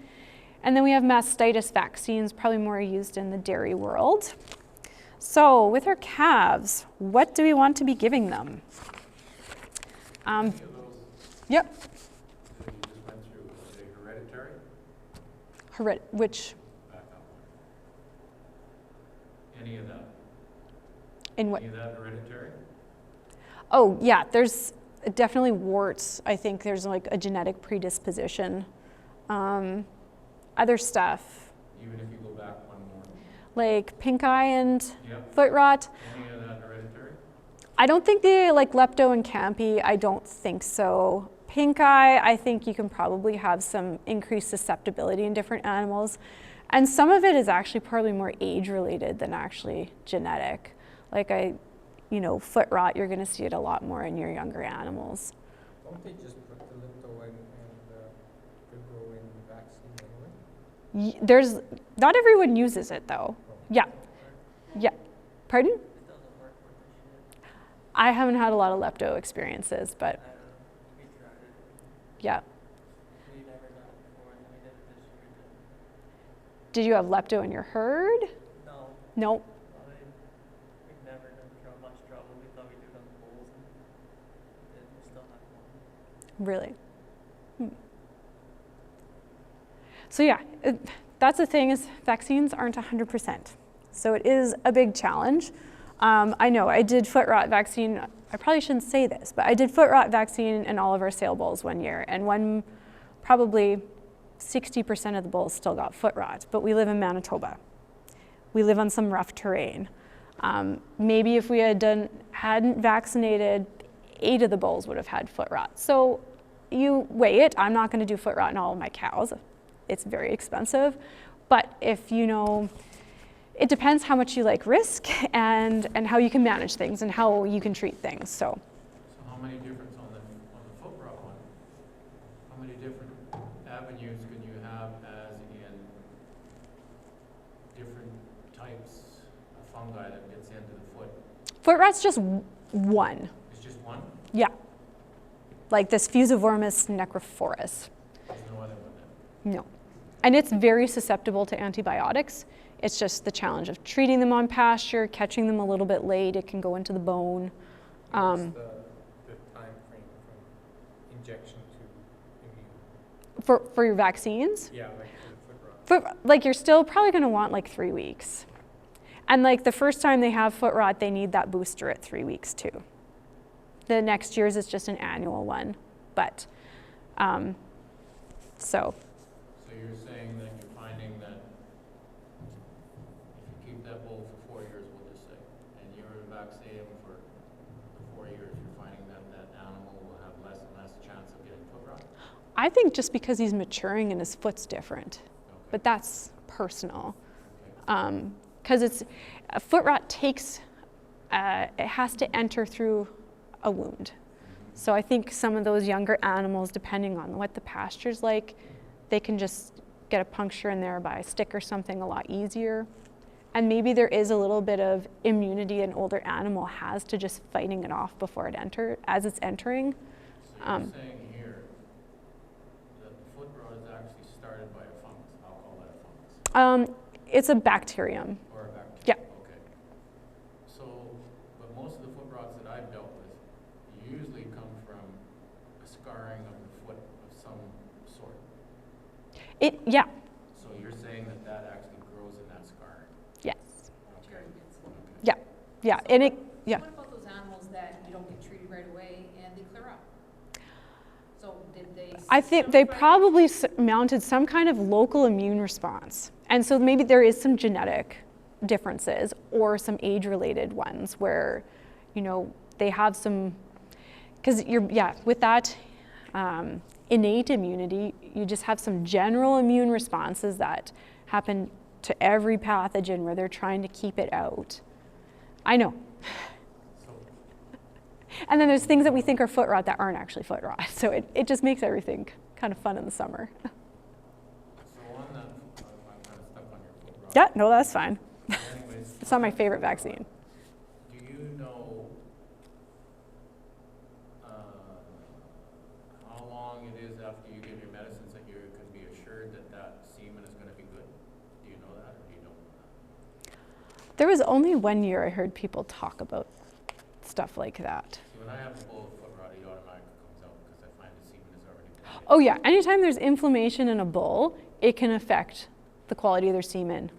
And then we have mastitis vaccines, probably more used in the dairy world. So with our calves, what do we want to be giving them? Yep. That you just went through, are they hereditary? Which? Back up one. Any of that? In what? Any of that hereditary? Oh, yeah, there's definitely warts. I think there's like a genetic predisposition. Other stuff. Even if you go back one more? Like pink eye and Yep. foot rot. Any of that hereditary? I don't think they like lepto and campy. I don't think so. Pink eye, I think you can probably have some increased susceptibility in different animals. And some of it is actually probably more age related than actually genetic. Like foot rot, you're gonna see it a lot more in your younger animals. Don't they just put the lepto and vibrio in the vaccine anyway? Not everyone uses it though. Yeah. Yeah. Pardon? It doesn't work with the shit. I haven't had a lot of lepto experiences, but I don't know. We tried it. yeah. We never done it before, and then we did it this year. Did you have lepto in your herd? No, Nope. we've never done much trouble. We thought we do them Really? So yeah, that's the thing is vaccines aren't 100%. So it is a big challenge. I know I did foot rot vaccine. I probably shouldn't say this, but I did foot rot vaccine in all of our sale bulls one year, and probably 60% of the bulls still got foot rot, but we live in Manitoba. We live on some rough terrain. Maybe if we hadn't vaccinated, 8 of the bulls would have had foot rot. So you weigh it. I'm not going to do foot rot in all of my cows. It's very expensive. But if you know, it depends how much you like risk and how you can manage things and how you can treat things. So how many different on the foot rot one? How many different avenues can you have as in different types of fungi that gets into the foot? foot rot's just one. It's just one? Yeah. Like this Fusiformis necrophorus. There's no other one then? No. And it's very susceptible to antibiotics. It's just the challenge of treating them on pasture, catching them a little bit late. It can go into the bone. What's the time frame from injection to immune? For your vaccines, Yeah, like for the foot rot. like you're still probably going to want like 3 weeks. And like the first time they have foot rot, they need that booster at 3 weeks too. The next year's is just an annual one. But so. So you're saying that you're finding that if you keep that bull for 4 years, we'll just say, and you were to vaccinate him for 4 years, you're finding that that animal will have less and less chance of getting foot rot? I think just because he's maturing and his foot's different, Okay. but that's personal. Okay. Because a foot rot takes, it has to enter through a wound. So I think some of those younger animals, depending on what the pasture's like, they can just get a puncture in there by a stick or something a lot easier. And maybe there is a little bit of immunity an older animal has to just fighting it off before it as it's entering. So you're saying here that the foot rot is actually started by a fungus. I'll call that a fungus. It's a bacterium. Or a bacteria? Yeah. Okay. So, but most of the foot rots that I've dealt with usually come from a scarring of the foot of some sort. Yeah, So you're saying that that actually grows in that scarring? yes, Okay. yeah, yeah, and it, yeah. What about those animals that you don't get treated right away and they clear up? So did they? I think they probably mounted some kind of local immune response. And so maybe there is some genetic differences or some age-related ones where, you know, they have some, because with that innate immunity, you just have some general immune responses that happen to every pathogen where they're trying to keep it out. I know. So, And then there's things that we think are foot rot that aren't actually foot rot. So it just makes everything kind of fun in the summer. so on that, I'm kind of stuck on your foot rot. Yeah, no, that's fine. Anyways, It's not my favorite vaccine. do you know how long it is after you get your medicines that you can be assured that that semen is going to be good? Do you know that, or do you don't know that? There was only 1 year I heard people talk about stuff like that. See, when I have a bull with foot rot, it automatically comes out because I find the semen is already good. Oh yeah, anytime there's inflammation in a bull, it can affect the quality of their semen.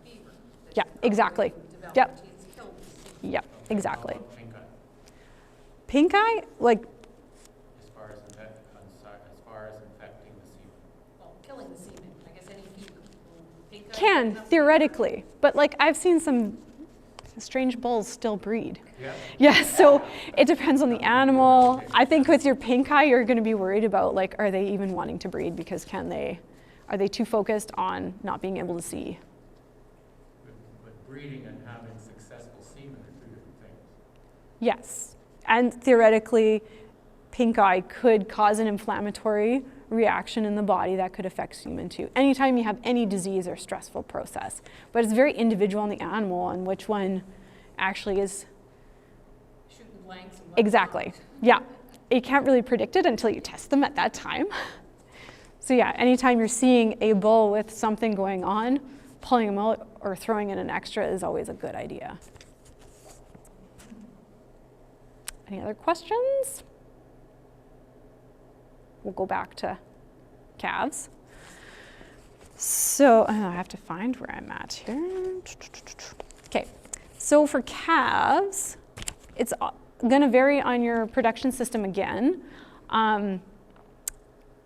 Fever. Yeah, exactly. Developed, Yep. it's killed. Yep, Okay, exactly. how about pink eye? Pink eye, like, As far as infecting the semen. Well, killing the semen, I guess any fever. Pink eye, can enough fever. theoretically, but like I've seen some strange bulls still breed. Yeah. Yeah, so it depends on the animal. I think with your pink eye, you're going to be worried about like, are they even wanting to breed because are they too focused on not being able to see? But breeding and having successful semen are two different things. Yes, and theoretically, pink eye could cause an inflammatory reaction in the body that could affect semen too. Anytime you have any disease or stressful process, but it's very individual on the animal on which one actually is Shooting blanks and exactly. Yeah, you can't really predict it until you test them at that time. So yeah, anytime you're seeing a bull with something going on, pulling them out or throwing in an extra is always a good idea. Any other questions? we'll go back to calves. So I have to find where I'm at here. Okay, so for calves, it's going to vary on your production system again.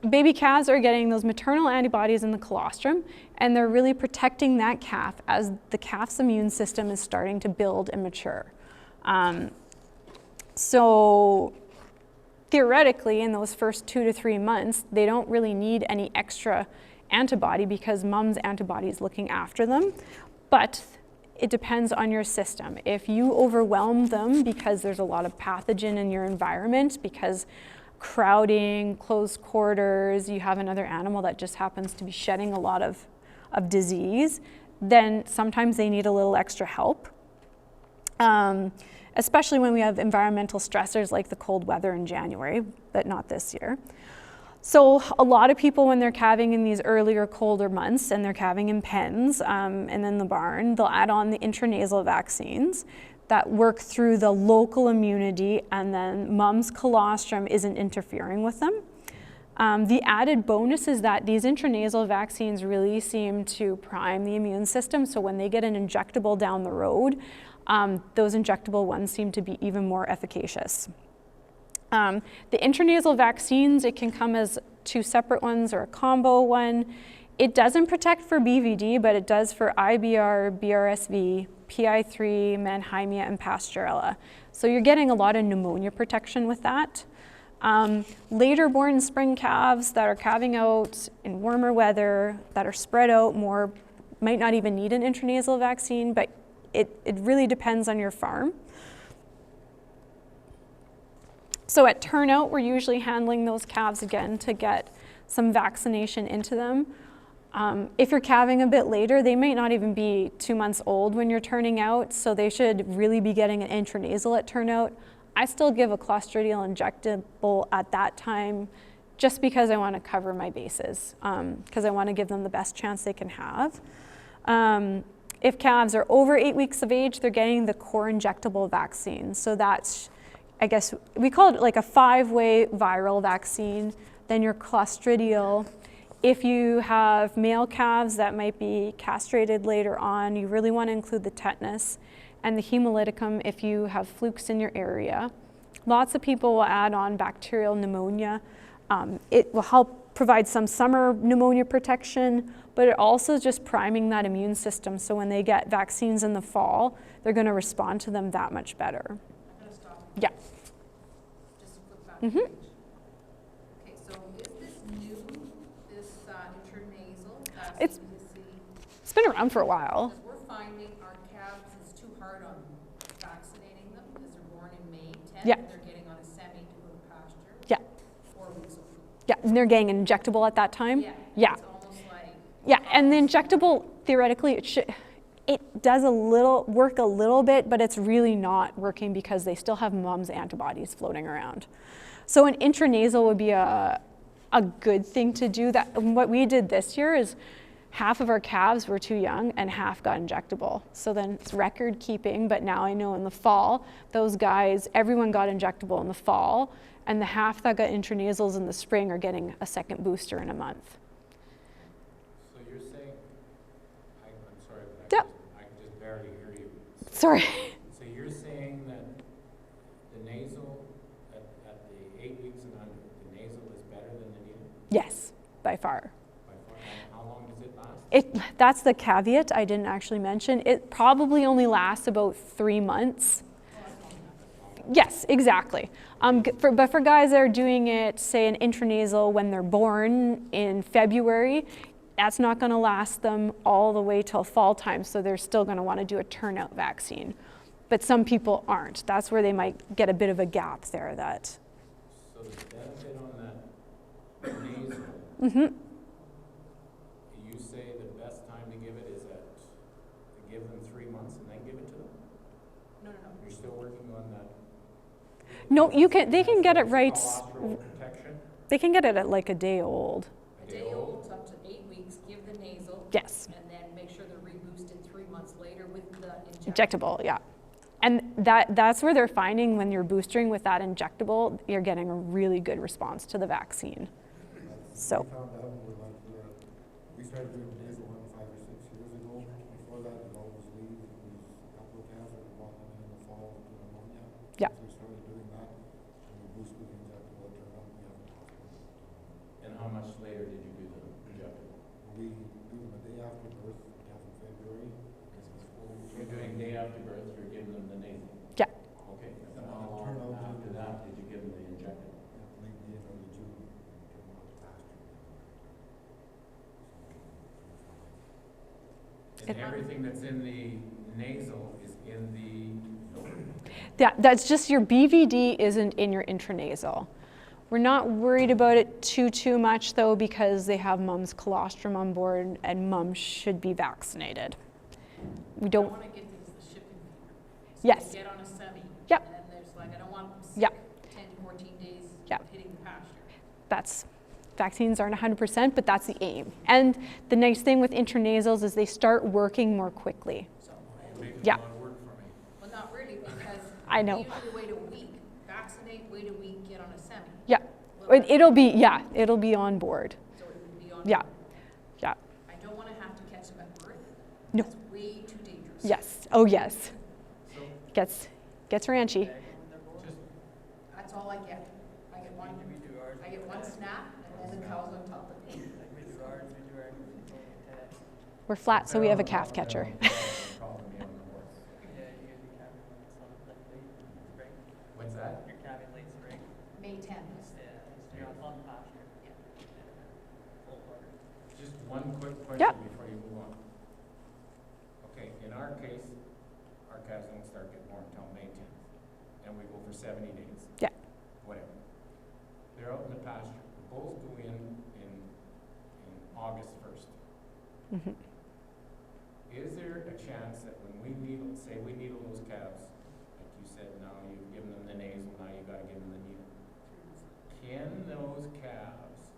Baby calves are getting those maternal antibodies in the colostrum, and they're really protecting that calf as the calf's immune system is starting to build and mature. So theoretically, in those first 2 to 3 months, they don't really need any extra antibody because mom's antibody is looking after them. But it depends on your system. If you overwhelm them because there's a lot of pathogen in your environment, because crowding, close quarters, you have another animal that just happens to be shedding a lot of disease, then sometimes they need a little extra help. Especially when we have environmental stressors like the cold weather in January, but not this year. So a lot of people, when they're calving in these earlier colder months and they're calving in pens and in the barn, they'll add on the intranasal vaccines that work through the local immunity, and then mom's colostrum isn't interfering with them. The added bonus is that these intranasal vaccines really seem to prime the immune system, so when they get an injectable down the road, those injectable ones seem to be even more efficacious. The intranasal vaccines, it can come as 2 separate ones or a combo one. It doesn't protect for BVD, but it does for IBR, BRSV, PI3, Mannheimia, and Pasteurella. So you're getting a lot of pneumonia protection with that. Later born spring calves that are calving out in warmer weather, that are spread out more, might not even need an intranasal vaccine, but it really depends on your farm. So at turnout, we're usually handling those calves again to get some vaccination into them. If you're calving a bit later, they might not even be 2 months old when you're turning out, so they should really be getting an intranasal at turnout. I still give a Clostridial injectable at that time just because I want to cover my bases, because I want to give them the best chance they can have. If calves are over 8 weeks of age, they're getting the core injectable vaccine. So that's, I guess, we call it like a 5-way viral vaccine. Then your Clostridial. If you have male calves that might be castrated later on, you really want to include the tetanus and the hemolyticum if you have flukes in your area. Lots of people will add on bacterial pneumonia. It will help provide some summer pneumonia protection, but it also is just priming that immune system, so when they get vaccines in the fall, they're going to respond to them that much better. I'm gonna stop. Yeah. Just flip back the page. Okay, so is this new, this intranasal It's- vaccine? It's been around for a while. Because we're finding our calves, it's too hard on vaccinating them because they're born in May 10th. Yeah. They're getting on a semi to go to pasture. Yeah. 4 weeks old. Yeah, and they're getting an injectable at that time. Yeah. It's almost like. Yeah, and the injectable, theoretically, it does work a little bit, but it's really not working because they still have mom's antibodies floating around. So an intranasal would be a good thing to do. What we did this year is half of our calves were too young and half got injectable. So then it's record keeping, but now I know in the fall, those guys, everyone got injectable in the fall, and the half that got intranasals in the spring are getting a second booster in a month. So you're saying, I'm sorry, but Yeah. I can just barely hear you. Sorry. So you're saying that the nasal, at the 8 weeks and under, the nasal is better than the needle Yes, by far. by far? And how long does it last? That's the caveat I didn't actually mention. It probably only lasts about 3 months. Yes, exactly. But for guys that are doing it, say an intranasal when they're born in February, that's not going to last them all the way till fall time, so they're still going to want to do a turnout vaccine. But some people aren't. That's where they might get a bit of a gap there. So the benefit on that nasal, Mm-hmm. you say the best time to give it is to give them 3 months and then give it to them? No. You're still working on that? No, they can get it right. Colostral protection? They can get it at like a day old. A day old, up to 8 weeks, give the nasal. Yes. And then make sure they're reboosted 3 months later with the Injectable, yeah. And that's where they're finding when you're boosting with that injectable, you're getting a really good response to the vaccine. So, We found out we were like, we started doing nasal one 5 or 6 years ago. Before that, it always leaves. It was a couple of calves that were brought in the fall with pneumonia. Yeah. So we started doing that, and we boosted the injectable. It turned out we haven't lost them. And how much later did you do the injectable? We do them a day after birth, calf in February. You're doing day after birth, you're giving them the nasal? yeah. Okay, and then how long after that did you give them the injectable? Late May and early June, and turn them out to pasture. And everything that's in the nasal is in the, That's just your BVD isn't in your intranasal. We're not worried about it too much though, because they have mom's colostrum on board and mom should be vaccinated. We I don't, wanna get things the shipping fever. So Yes. they get on a semi. Yep. And then there's like, I don't want them sick Yep. 10 to 14 days Yep. hitting the pasture. that's, vaccines aren't 100%, but that's the aim. And the nice thing with intranasals is they start working more quickly. So, making Yeah. a lot of work for me. well, not really, because I know. you usually wait a week, vaccinate, wait a week, get on a semi. Yeah, Well, it'll be on board. So it would be on. Yeah, yeah, I don't wanna have to catch them at birth. No. That's way too dangerous. yes, oh yes. So, Gets ranchy. Bag 'em when they're born. just, That's all I get. I get one, We do ours. I get one snap, and then the cow's on top of me. Like we do ours, we do our tag. We're flat, so we have a calf catcher. Calling me on the horse. Yeah, you guys be calving like some, like late spring. What's that? You're calving late spring. May 10th. Yeah, so you're on pasture. Yeah. Full water. Just one quick Yep. question before you move on. Okay, in our case, our calves don't start getting born until May 10th, and we go for 70 days. Yeah. Whatever. They're out in the pasture. The bulls go in August 1st. Mhm. Is there a chance that when we needle, say we needle those calves, like you said, now you've given them the nasal, now you gotta give them the needle. Can those calves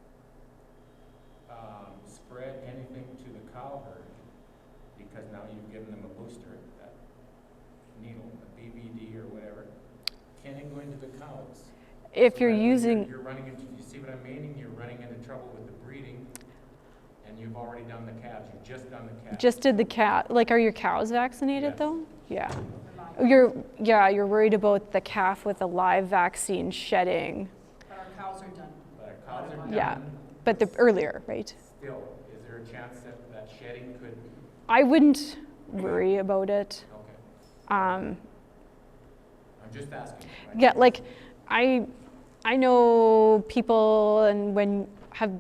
spread anything to the cow herd? Because now you've given them a booster, that needle, a BVD or whatever. Can it go into the cows? If So you're that when using, You're running into, you see what I'm meaning? You're running into trouble with the breeding, and you've already done the calves, you've just done the calves. just did the cat, like are your cows vaccinated Yes. though? Yeah. Remind- You're worried about the calf with the live vaccine shedding, But our cows are done. But our cows are done. Yeah. but the earlier, right? Still, is there a chance that that shedding could, I wouldn't worry about it. okay, Um, I'm just asking. right? yeah, like I know people and when have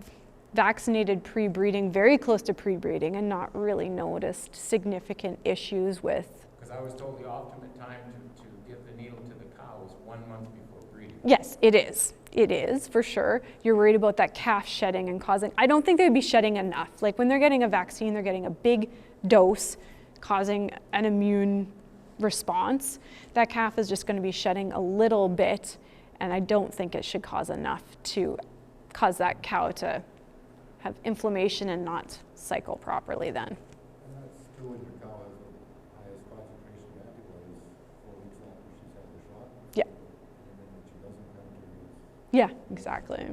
vaccinated pre-breeding, very close to pre-breeding, and not really noticed significant issues with. Because I was told the optimum time to give the needle to the cow is 1 month before breeding. Yes, it is. It is for sure. You're worried about that calf shedding and causing. I don't think they would be shedding enough. Like when they're getting a vaccine, they're getting a big dose, causing an immune response. That calf is just going to be shedding a little bit, and I don't think it should cause enough to cause that cow to have inflammation and not cycle properly then. And that's true when your cow has the highest concentration of antibodies 4 weeks after she's had the shot. Yeah. And then when she doesn't have to, it's Yeah, exactly.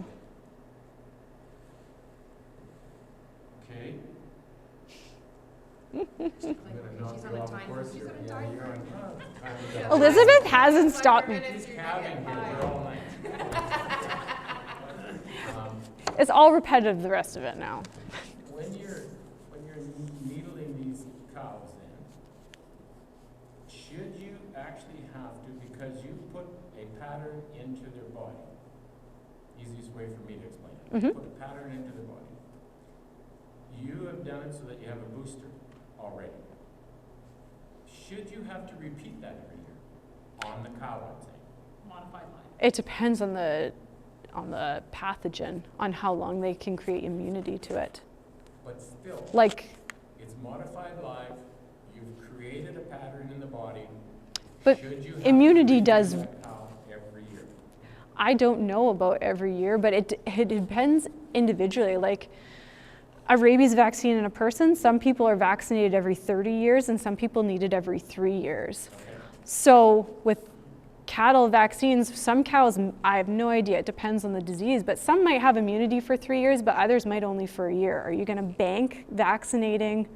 Okay. Like, I'm gonna knock she's you on a off time, course she's here. on a Yeah, time. you're on time. Yeah. Elizabeth hasn't stopped me. Minutes, He's you're gonna calving get here by. for all night. It's all repetitive, the rest of it now. When you're needling these cows in, should you actually have to, because you put a pattern into their body, easiest way for me to explain it, Mhm. put a pattern into their body. You have done it so that you have a booster already. Should you have to repeat that every year on the cow, I'm saying? Modified line. It depends on the pathogen, on how long they can create immunity to it. But still, Like, it's modified live, you've created a pattern in the body. But Should you have immunity to repeat does- that cow every year? I don't know about every year, but it depends individually. Like a rabies vaccine in a person, some people are vaccinated every 30 years and some people need it every 3 years. Okay. So with cattle vaccines, some cows, I have no idea, it depends on the disease, but some might have immunity for 3 years, but others might only for a year. Are you gonna bank vaccinating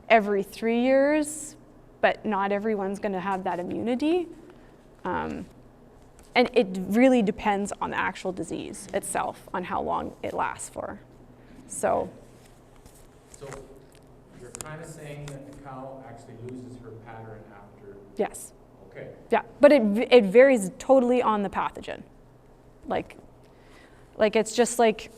every 3 years, but not everyone's gonna have that immunity? And it really depends on the actual disease itself, on how long it lasts for. So you're kind of saying that the cow actually loses her pattern after? yes. Okay. Yeah, but it varies totally on the pathogen. Like it's just like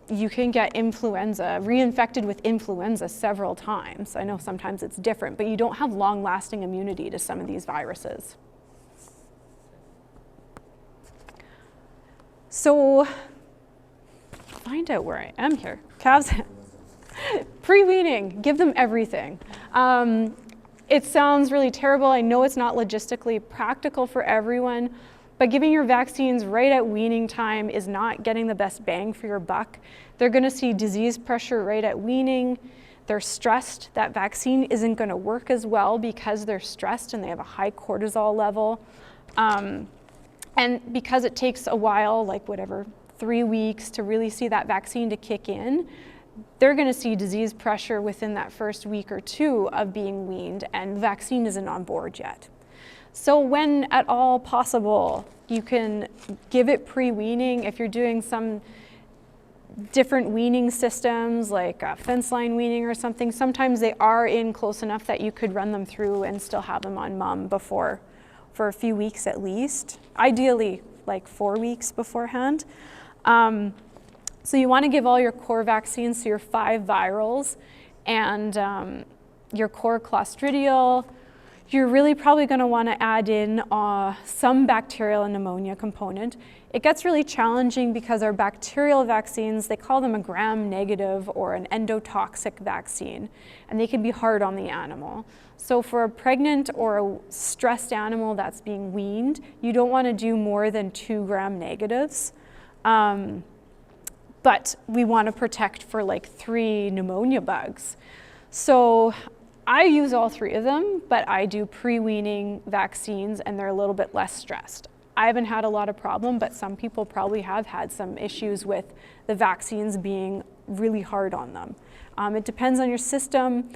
you can get influenza, reinfected with influenza several times. I know sometimes it's different, but you don't have long-lasting immunity to some of these viruses. So, find out where I am here. Calves, pre-weaning, give them everything. It sounds really terrible. I know it's not logistically practical for everyone, but giving your vaccines right at weaning time is not getting the best bang for your buck. They're gonna see disease pressure right at weaning. They're stressed. That vaccine isn't gonna work as well because they're stressed and they have a high cortisol level. And because it takes a while, like 3 weeks to really see that vaccine to kick in, they're gonna see disease pressure within that first week or two of being weaned, and the vaccine isn't on board yet. So when at all possible, you can give it pre-weaning. If you're doing some different weaning systems, like fence line weaning or something, sometimes they are in close enough that you could run them through and still have them on mum before, for a few weeks at least, ideally like 4 weeks beforehand. So you want to give all your core vaccines, so your 5 virals and your core Clostridial. You're really probably going to want to add in some bacterial and pneumonia component. It gets really challenging because our bacterial vaccines, they call them a gram-negative or an endotoxic vaccine, and they can be hard on the animal. So for a pregnant or a stressed animal that's being weaned, you don't want to do more than 2 gram-negatives. But we want to protect for like 3 pneumonia bugs. So I use all 3 of them, but I do pre-weaning vaccines and they're a little bit less stressed. I haven't had a lot of problem, but some people probably have had some issues with the vaccines being really hard on them. It depends on your system.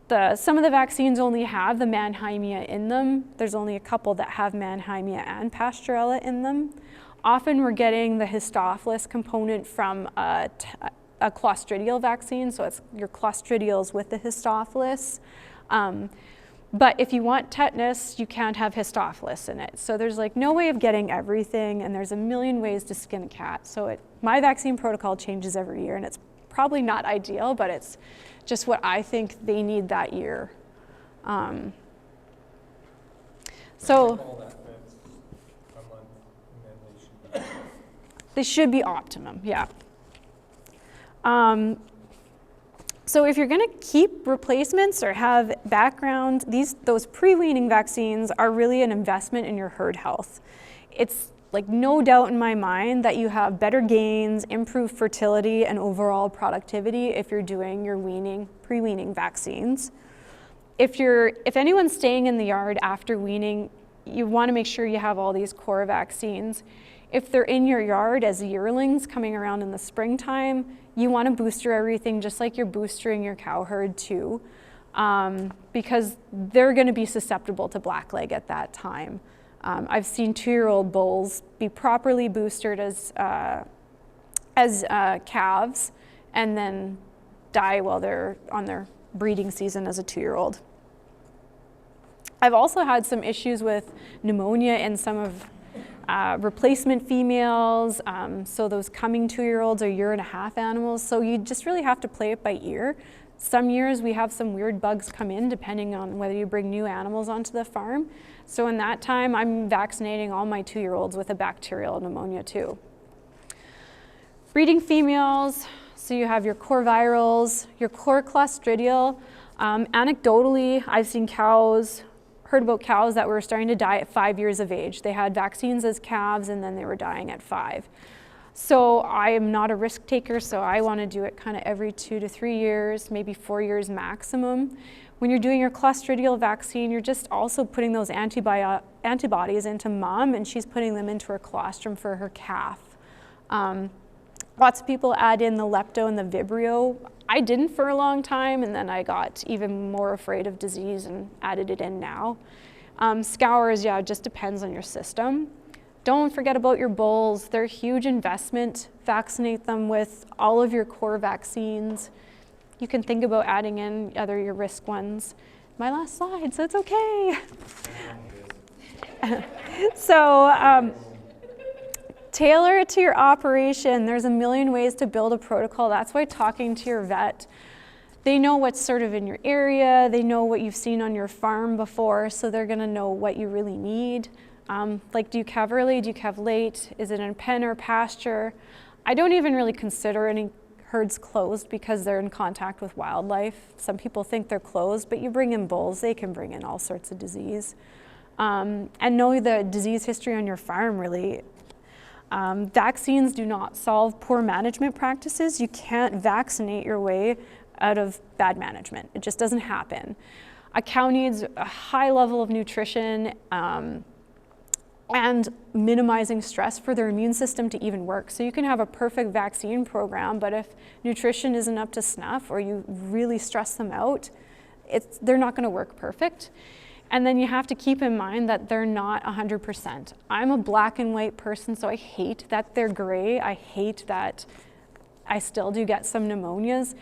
Some of the vaccines only have the Mannheimia in them. There's only a couple that have Mannheimia and Pasteurella in them. Often we're getting the Histophilus component from a Clostridial vaccine, so it's your Clostridials with the Histophilus. But if you want tetanus, you can't have Histophilus in it. So there's like no way of getting everything, and there's a million ways to skin a cat. So my vaccine protocol changes every year, and it's probably not ideal, but it's just what I think they need that year. They should be optimum, yeah. So if you're gonna keep replacements or have background, those pre-weaning vaccines are really an investment in your herd health. It's like no doubt in my mind that you have better gains, improved fertility, and overall productivity if you're doing your pre-weaning vaccines. If anyone's staying in the yard after weaning, you wanna make sure you have all these core vaccines. If they're in your yard as yearlings coming around in the springtime, you want to booster everything just like you're boostering your cow herd too, because they're going to be susceptible to blackleg at that time. I've seen 2-year-old bulls be properly boosted as calves and then die while they're on their breeding season as a 2-year-old. I've also had some issues with pneumonia in some of replacement females, so those coming 2-year-olds are 1.5-year animals, so you just really have to play it by ear. Some years we have some weird bugs come in depending on whether you bring new animals onto the farm. So in that time, I'm vaccinating all my 2-year-olds with a bacterial pneumonia too. Breeding females, so you have your core virals, your core Clostridial. Anecdotally, I've seen heard about cows that were starting to die at 5 years of age. They had vaccines as calves and then they were dying at 5. So I am not a risk taker, so I want to do it kind of every 2 to 3 years, maybe 4 years maximum. When you're doing your Clostridial vaccine, you're just also putting those antibodies into mom, and she's putting them into her colostrum for her calf. Lots of people add in the lepto and the vibrio. I didn't for a long time, and then I got even more afraid of disease and added it in now. Scours, yeah, it just depends on your system. Don't forget about your bulls. They're a huge investment. Vaccinate them with all of your core vaccines. You can think about adding in your risk ones. My last slide, so it's okay. So tailor it to your operation. There's a million ways to build a protocol. That's why talking to your vet, they know what's sort of in your area. They know what you've seen on your farm before, so they're gonna know what you really need. Like, do you calve early? Do you calve late? Is it in pen or pasture? I don't even really consider any herds closed because they're in contact with wildlife. Some people think they're closed, but you bring in bulls, they can bring in all sorts of disease. And know the disease history on your farm, really. Vaccines do not solve poor management practices. You can't vaccinate your way out of bad management. It just doesn't happen. A cow needs a high level of nutrition and minimizing stress for their immune system to even work. So you can have a perfect vaccine program, but if nutrition isn't up to snuff or you really stress them out, they're not gonna work perfect. And then you have to keep in mind that they're not 100%. I'm a black and white person, so I hate that they're gray. I hate that I still do get some pneumonias,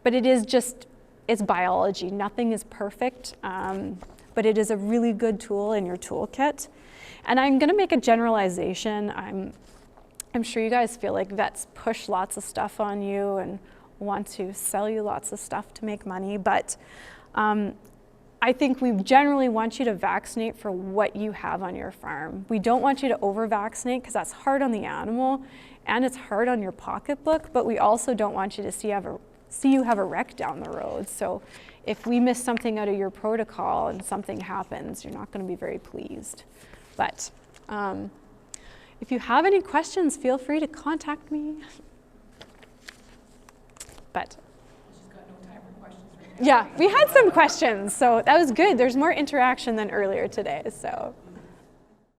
but it is just, it's biology. Nothing is perfect, but it is a really good tool in your toolkit. And I'm gonna make a generalization. I'm sure you guys feel like vets push lots of stuff on you and want to sell you lots of stuff to make money, but I think we generally want you to vaccinate for what you have on your farm. We don't want you to over-vaccinate because that's hard on the animal and it's hard on your pocketbook, but we also don't want you to see you have a wreck down the road. So if we miss something out of your protocol and something happens, you're not going to be very pleased. But if you have any questions, feel free to contact me. But She's got no time for questions right now. yeah, we had some questions, so that was good. There's more interaction than earlier today, so.